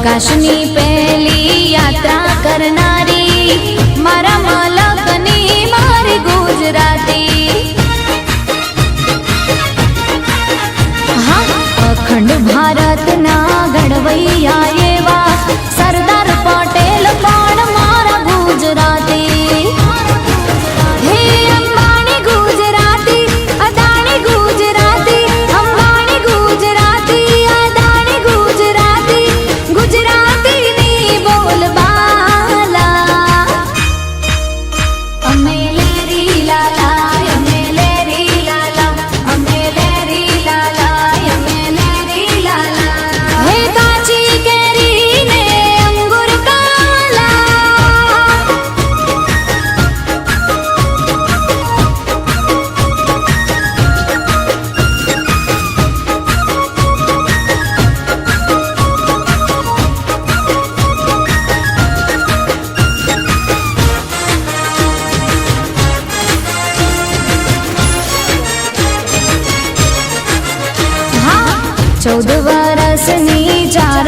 अवकाशनी पहली यात्रा करनारी मारा मलकनी मारी गुजराती। हाँ, अखंड भारत ना घड़वैया एवा सरदार पटेल पण मारा गुजराती। हे अंबानी गुजराती, अदानी गुजराती, अंबानी गुजराती, अदानी गुजराती, गुजराती नी बोलबाला। अमे लेरी लाला, अमे लेरी लाला, अमे लेरी लाला, अमे लेरी लाला। हे काची केरी ने अंगूर काला। हाँ, 14 वर्षनी चार